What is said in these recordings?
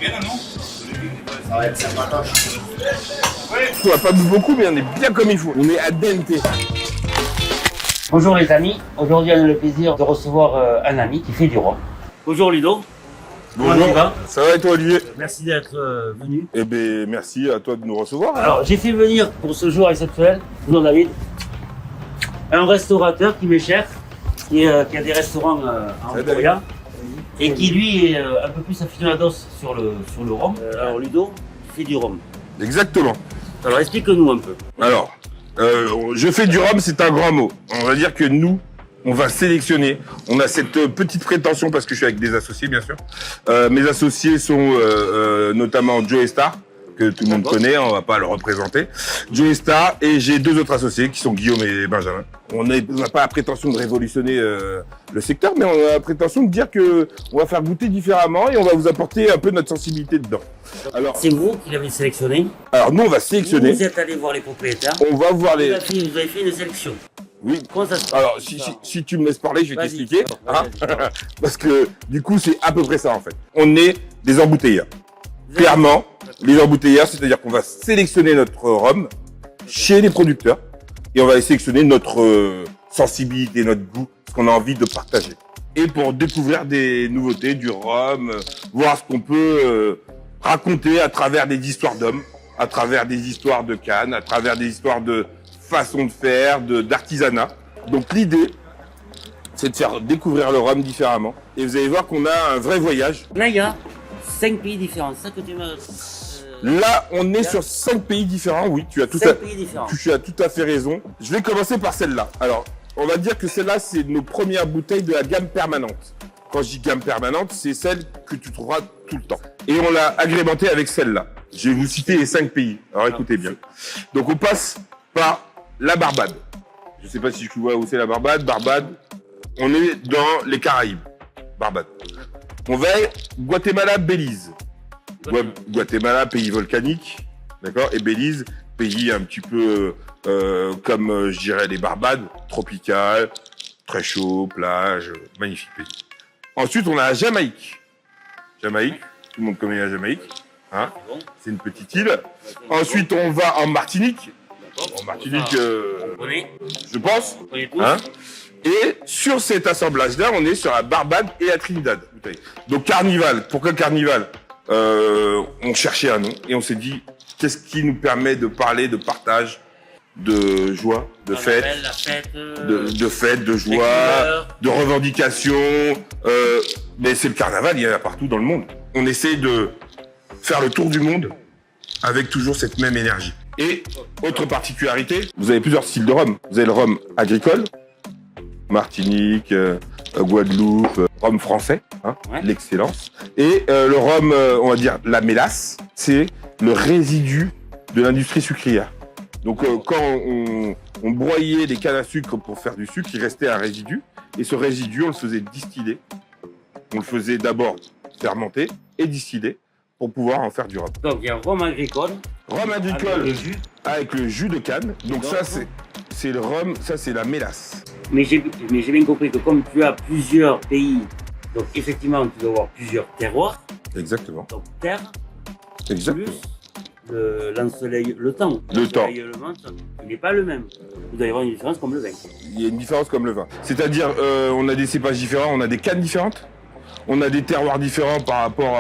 Ça va être sympatoche. On n'a pas bu beaucoup, mais on est bien comme il faut. On est à dente. Bonjour les amis, aujourd'hui on a le plaisir de recevoir un ami qui fait du rhum. Bonjour Ludo. Comment tu vas? Ça va et toi, Olivier? Merci d'être venu. Eh bien, merci à toi de nous recevoir. Alors j'ai fait venir pour ce jour exceptionnel, bonjour David, un restaurateur qui m'est cher, qui a des restaurants en Victoria et qui lui est un peu plus aficionados sur le rhum. Alors Ludo, il fait du rhum. Exactement. Alors explique-nous un peu. Alors, je fais du rhum, c'est un grand mot. On va dire que nous, on va sélectionner. On a cette petite prétention, parce que je suis avec des associés, bien sûr. Mes associés sont notamment Joe Star, que tout le monde connaît, on va pas le représenter. Joe Star, et j'ai deux autres associés, qui sont Guillaume et Benjamin. On n'a pas la prétention de révolutionner le secteur, mais on a la prétention de dire que on va faire goûter différemment et on va vous apporter un peu notre sensibilité dedans. Alors, c'est vous qui l'avez sélectionné. Alors nous, on va sélectionner. Vous êtes allé voir les propriétaires. On va voir les... Vous avez fait une sélection. Oui. Comment ça se passe? Alors, si tu me laisses parler, je vais t'expliquer. Hein, parce que, du coup, c'est à peu près ça, en fait. On est des embouteilleurs. Clairement, les embouteilleurs, c'est-à-dire qu'on va sélectionner notre rhum chez les producteurs et on va sélectionner notre sensibilité, notre goût, ce qu'on a envie de partager. Et pour découvrir des nouveautés, du rhum, voir ce qu'on peut raconter à travers des histoires d'hommes, à travers des histoires de cannes, à travers des histoires de façon de faire, d'artisanat. Donc l'idée, c'est de faire découvrir le rhum différemment. Et vous allez voir qu'on a un vrai voyage. Là, il y a 5 pays différents. C'est ça que tu me... Là, on est sur 5 pays différents. Oui, tu as tout à fait raison. Je vais commencer par celle-là. Alors, on va dire que celle-là, c'est nos premières bouteilles de la gamme permanente. Quand je dis gamme permanente, c'est celle que tu trouveras tout le temps. Et on l'a agrémentée avec celle-là. Je vais vous citer les 5 pays. Alors écoutez bien. Donc on passe par la Barbade. Je ne sais pas si tu vois où c'est la Barbade. Barbade, on est dans les Caraïbes. Barbade. On va Guatemala, Belize. Guatemala, pays volcanique, d'accord, et Belize, pays un petit peu comme je dirais les Barbades, tropical, très chaud, plage, magnifique pays. Ensuite, on a la Jamaïque. Jamaïque, tout le monde connaît la Jamaïque, hein, c'est une petite île. Ensuite, on va en Martinique. En Martinique, je pense. Hein. Et sur cet assemblage-là, on est sur la Barbade et la Trinidad. Donc Carnival, pourquoi Carnival? On cherchait un nom et on s'est dit qu'est-ce qui nous permet de parler de partage, de joie, de fête, de fête, de joie, de revendication. Mais c'est le carnaval, il y en a partout dans le monde. On essaie de faire le tour du monde avec toujours cette même énergie. Et autre particularité, vous avez plusieurs styles de rhum. Vous avez le rhum agricole, Martinique, Guadeloupe, rhum français, hein, l'excellence. Et le rhum, on va dire la mélasse, c'est le résidu de l'industrie sucrière. Donc quand on broyait les cannes à sucre pour faire du sucre, il restait un résidu. Et ce résidu, on le faisait distiller. On le faisait d'abord fermenter et distiller pour pouvoir en faire du rhum. Donc il y a rhum agricole. Rhum agricole avec le jus de canne. Donc ça, c'est le rhum, ça c'est la mélasse. Mais j'ai bien compris que comme tu as plusieurs pays, donc effectivement tu dois avoir plusieurs terroirs. Exactement. Donc terre, exactement. Plus le temps. L'ensoleillement, il n'est pas le même. Il doit y avoir une différence comme le vin. Il y a une différence comme le vin. C'est-à-dire, on a des cépages différents, on a des cannes différentes. On a des terroirs différents par rapport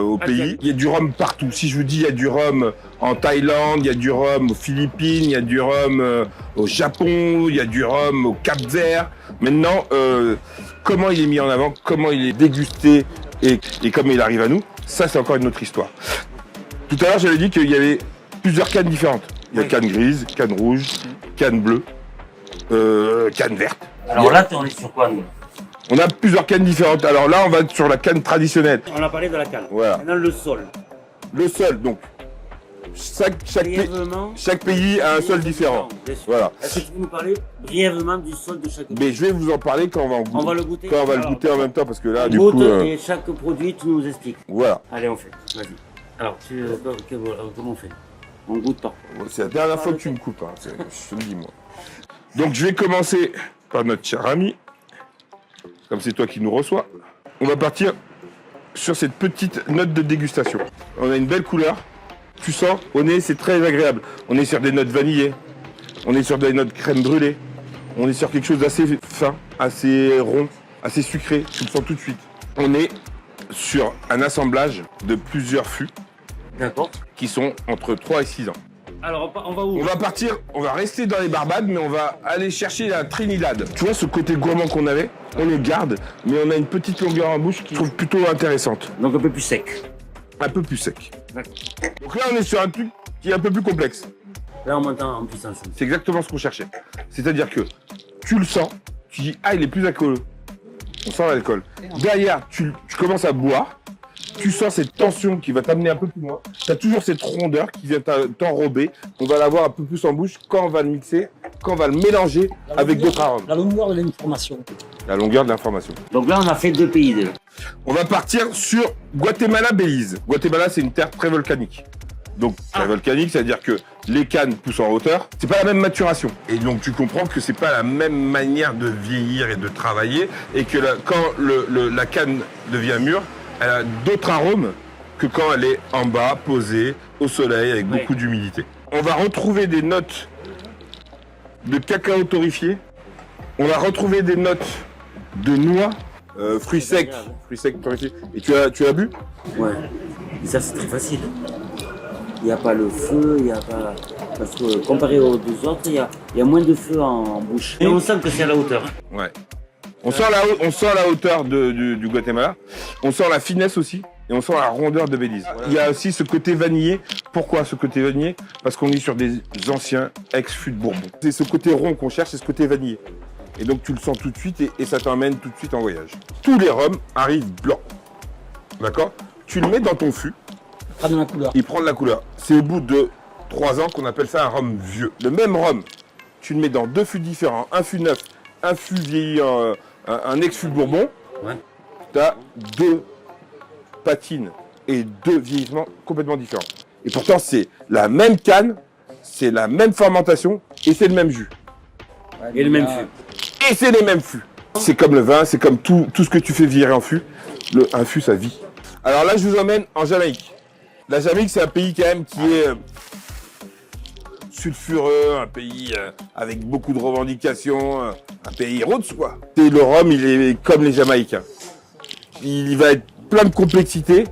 au pays. Il y a du rhum partout. Si je vous dis, il y a du rhum en Thaïlande, il y a du rhum aux Philippines, il y a du rhum au Japon, il y a du rhum au Cap-Vert. Maintenant, comment il est mis en avant, comment il est dégusté et comment il arrive à nous, ça c'est encore une autre histoire. Tout à l'heure, j'avais dit qu'il y avait plusieurs cannes différentes. Il y a canne grise, canne rouge, canne bleue, canne verte. Alors là, on est sur quoi, nous? On a plusieurs cannes différentes. Alors là, on va sur la canne traditionnelle. On a parlé de la canne. Voilà. Maintenant, le sol. Le sol, donc. Chaque pays a un sol différent. Voilà. Est-ce que tu peux nous parler brièvement du sol de chaque pays? Mais je vais vous en parler quand on va en goûter. On va le goûter. Quand on va le goûter en même temps, parce que là, du coup... Et chaque produit, tu nous expliques. Voilà. Allez, on fait. Vas-y. Alors, comment on fait? On goûte pas. C'est la dernière fois que tu me coupes, hein. Je te le dis, moi. Donc, je vais commencer par notre cher ami. Comme c'est toi qui nous reçois. On va partir sur cette petite note de dégustation. On a une belle couleur. Tu sens, au nez, c'est très agréable. On est sur des notes vanillées. On est sur des notes crème brûlée. On est sur quelque chose d'assez fin, assez rond, assez sucré. Tu le sens tout de suite. On est sur un assemblage de plusieurs fûts. D'accord. Qui sont entre 3 et 6 ans. Alors, on va où? On va partir, on va rester dans les Barbades, mais on va aller chercher la Trinidad. Tu vois, ce côté gourmand qu'on avait, on le garde, mais on a une petite longueur en bouche qui je trouve plutôt intéressante. Donc un peu plus sec. Un peu plus sec. D'accord. Donc là, on est sur un truc qui est un peu plus complexe. Là, on monte en puissance. C'est exactement ce qu'on cherchait. C'est-à-dire que tu le sens, tu dis, ah, il est plus alcooleux. On sent l'alcool. Derrière, tu commences à boire. Tu sens cette tension qui va t'amener un peu plus loin. Tu as toujours cette rondeur qui vient t'enrober. On va l'avoir un peu plus en bouche quand on va le mixer, quand on va le mélanger avec d'autres arômes. La longueur de l'information. La longueur de l'information. Donc là, on a fait 2 pays déjà. On va partir sur Guatemala-Belize. Guatemala, c'est une terre très volcanique. Donc, très volcanique, c'est-à-dire que les cannes poussent en hauteur. C'est pas la même maturation. Et donc, tu comprends que c'est pas la même manière de vieillir et de travailler. Et que quand la canne devient mûre, elle a d'autres arômes que quand elle est en bas, posée, au soleil, avec beaucoup d'humidité. On va retrouver des notes de cacao torréfié. On va retrouver des notes de noix, fruits secs torréfiés. Et tu as bu? Ouais. Et ça, c'est très facile. Il n'y a pas le feu, il n'y a pas... Parce que comparé aux deux autres, il y a moins de feu en bouche. Et on sent que c'est à la hauteur. Ouais. On sent la hauteur du Guatemala, on sent la finesse aussi, et on sent la rondeur de Belize. Il y a aussi ce côté vanillé. Pourquoi ce côté vanillé? Parce qu'on est sur des anciens ex-fûts de Bourbon. C'est ce côté rond qu'on cherche, c'est ce côté vanillé. Et donc tu le sens tout de suite et ça t'emmène tout de suite en voyage. Tous les rhums arrivent blancs. D'accord? Tu le mets dans ton fût. Il prend de la couleur. Il prend de la couleur. C'est au bout de 3 ans qu'on appelle ça un rhum vieux. Le même rhum, tu le mets dans 2 fûts différents, un fût neuf, un fût vieilli un ex-fût de Bourbon, Ouais. tu as 2 patines et 2 vieillissements complètement différents. Et pourtant, c'est la même canne, c'est la même fermentation et c'est le même jus. Et le même fût. Et c'est les mêmes fûts. C'est comme le vin, c'est comme tout ce que tu fais virer en fût. Un fût, ça vit. Alors là, je vous emmène en Jamaïque. La Jamaïque, c'est un pays quand même qui est sulfureux, un pays avec beaucoup de revendications, un pays roots quoi. Et le rhum, il est comme les Jamaïcains. Il va être plein de complexité,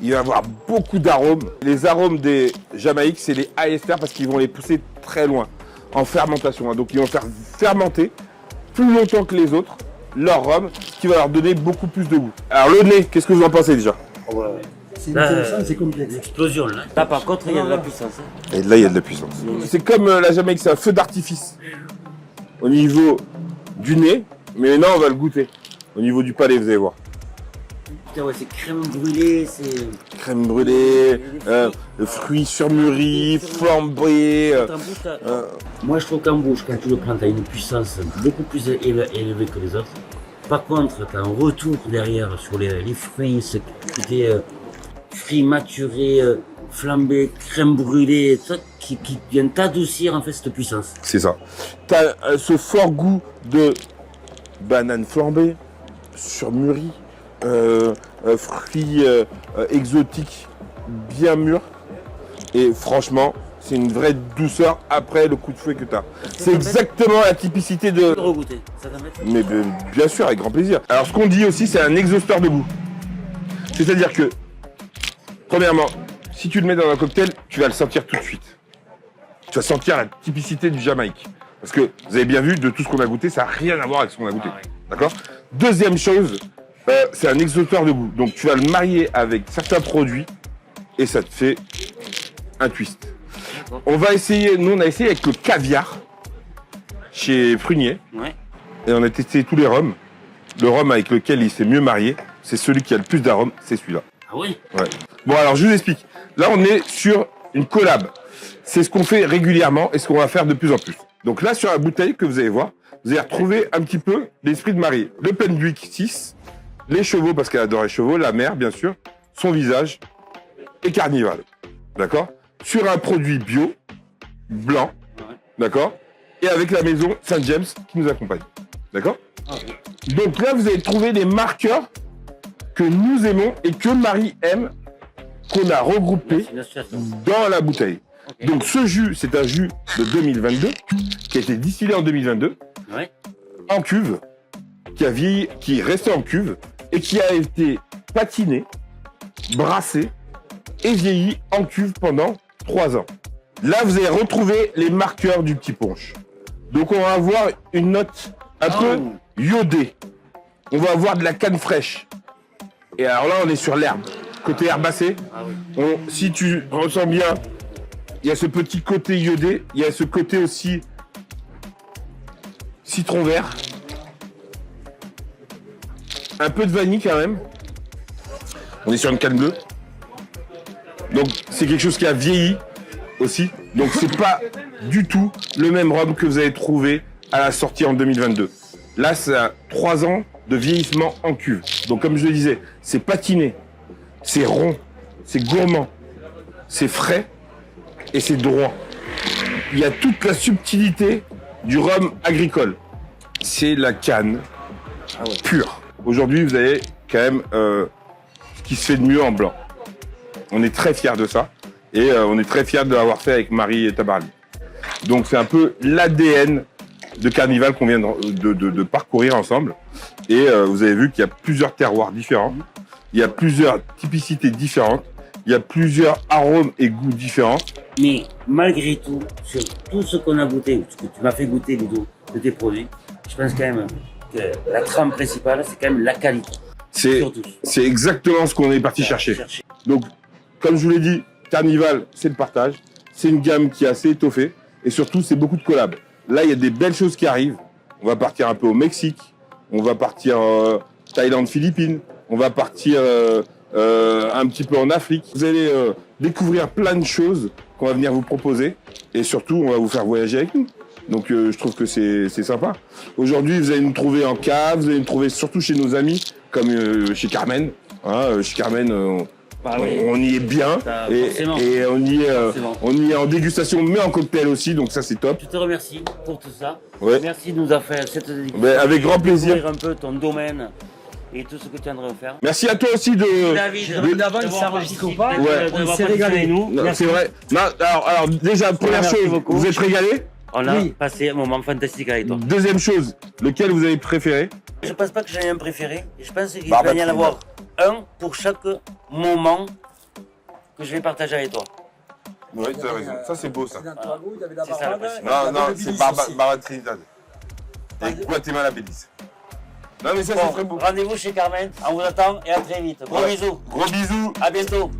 il va avoir beaucoup d'arômes. Les arômes des Jamaïques, c'est les high ester parce qu'ils vont les pousser très loin en fermentation. Donc ils vont faire fermenter plus longtemps que les autres leur rhum, ce qui va leur donner beaucoup plus de goût. Alors le nez, qu'est-ce que vous en pensez déjà? C'est intéressant, c'est complexe. L'explosion là. Là par contre, il y a de la puissance. Et là, il y a de la puissance. C'est comme la Jamaïque, c'est un feu d'artifice au niveau du nez, mais maintenant on va le goûter au niveau du palais, vous allez voir. Putain, ouais, c'est crème brûlée, c'est... Crème brûlée, fruits surmûris, flambés. Moi, je trouve qu'en bouche, quand tu le prends, tu as une puissance beaucoup plus élevée que les autres. Par contre, tu as un retour derrière sur les fruits, ce côté fruits maturés, flambés, crème brûlée, ça, qui vient t'adoucir en fait cette puissance. C'est ça. Tu as ce fort goût de banane flambée, surmûrie, fruits exotiques bien mûrs. Et franchement, c'est une vraie douceur après le coup de fouet que tu as. C'est exactement la typicité de... Regoûter, ça t'embête? Mais bien sûr, avec grand plaisir. Alors ce qu'on dit aussi, c'est un exhausteur de goût. C'est-à-dire que, premièrement, si tu le mets dans un cocktail, tu vas le sentir tout de suite. Tu vas sentir la typicité du Jamaïque. Parce que, vous avez bien vu, de tout ce qu'on a goûté, ça n'a rien à voir avec ce qu'on a goûté. D'accord? Deuxième chose, c'est un exhausteur de goût. Donc tu vas le marier avec certains produits et ça te fait un twist. On va essayer, nous on a essayé avec le caviar chez Prunier. Ouais. Et on a testé tous les rhums. Le rhum avec lequel il s'est mieux marié, c'est celui qui a le plus d'arômes, c'est celui-là. Ah oui? Ouais. Bon alors je vous explique. Là on est sur une collab. C'est ce qu'on fait régulièrement et ce qu'on va faire de plus en plus. Donc là sur la bouteille que vous allez voir, vous allez retrouver un petit peu l'esprit de Marie. Le Penduic 6, les chevaux parce qu'elle adore les chevaux, la mère bien sûr, son visage et Carnival. D'accord? Sur un produit bio, blanc, d'accord? Et avec la maison Saint James qui nous accompagne. D'accord? Donc là, vous allez trouver des marqueurs que nous aimons et que Marie aime, qu'on a regroupé Une association. dans la bouteille. Ok. Donc ce jus, c'est un jus de 2022 qui a été distillé en 2022 Ouais. en cuve, qui a vieilli, qui est resté en cuve et qui a été patiné, brassé et vieilli en cuve pendant 3 ans. Là, vous allez retrouver les marqueurs du petit punch. Donc on va avoir une note un peu iodée. On va avoir de la canne fraîche. Et alors là, on est sur l'herbe. Côté herbacé, Ah oui. si tu ressens bien, il y a ce petit côté iodé, il y a ce côté aussi citron vert. Un peu de vanille quand même. On est sur une canne bleue. Donc c'est quelque chose qui a vieilli aussi. Donc c'est pas du tout le même rhum que vous avez trouvé à la sortie en 2022. Là, c'est 3 ans de vieillissement en cuve. Donc comme je le disais, c'est patiné, c'est rond, c'est gourmand, c'est frais et c'est droit. Il y a toute la subtilité du rhum agricole. C'est la canne pure. Aujourd'hui, vous avez quand même ce qui se fait de mieux en blanc. On est très fiers de ça et on est très fiers de l'avoir fait avec Marie et Tabarly. Donc c'est un peu l'ADN de Carnival qu'on vient de parcourir ensemble. Et vous avez vu qu'il y a plusieurs terroirs différents, il y a plusieurs typicités différentes, il y a plusieurs arômes et goûts différents. Mais malgré tout, sur tout ce qu'on a goûté, ou ce que tu m'as fait goûter, Ludo, de tes produits, je pense quand même que la trame principale, c'est quand même la qualité. C'est exactement ce qu'on est parti chercher. Donc, comme je vous l'ai dit, Carnival, c'est le partage. C'est une gamme qui est assez étoffée. Et surtout, c'est beaucoup de collabs. Là, il y a des belles choses qui arrivent. On va partir un peu au Mexique. On va partir Thaïlande, Philippines. On va partir un petit peu en Afrique. Vous allez découvrir plein de choses qu'on va venir vous proposer. Et surtout, on va vous faire voyager avec nous. Donc, je trouve que c'est sympa. Aujourd'hui, vous allez nous trouver en cave. Vous allez nous trouver surtout chez nos amis, comme chez Carmen. Hein, chez Carmen, Bah oui. on y est bien. Forcément. Et on y est, Forcément. on y est en dégustation, mais en cocktail aussi. Donc ça, c'est top. Je te remercie pour tout ça. Ouais. Merci de nous avoir fait cette dédicace. Ben, avec grand plaisir. Découvrir un peu ton domaine et tout ce que tu es en train de faire. Merci à toi aussi de... David, d'avant, il s'est enregistré ou pas. Ouais. On s'est régalé. Nous. Non, Merci. c'est vrai. Non, alors déjà, première Merci chose, beaucoup. vous êtes régalé. On a Oui. passé un moment fantastique avec toi. Deuxième chose, lequel vous avez préféré? Je pense pas que j'en ai un préféré. Je pense qu'il Bah, va y en bah, avoir un pour chaque moment que je vais partager avec toi. Oui, tu as raison. Ça, c'est beau, ça. C'est ça, la passion. Non, c'est Barbara Trinidad. Et Guatemala Belize. Non, mais ça, c'est très beau. Rendez-vous chez Carmen. On vous attend et à très vite. Gros bisous. Gros bisous. À bientôt.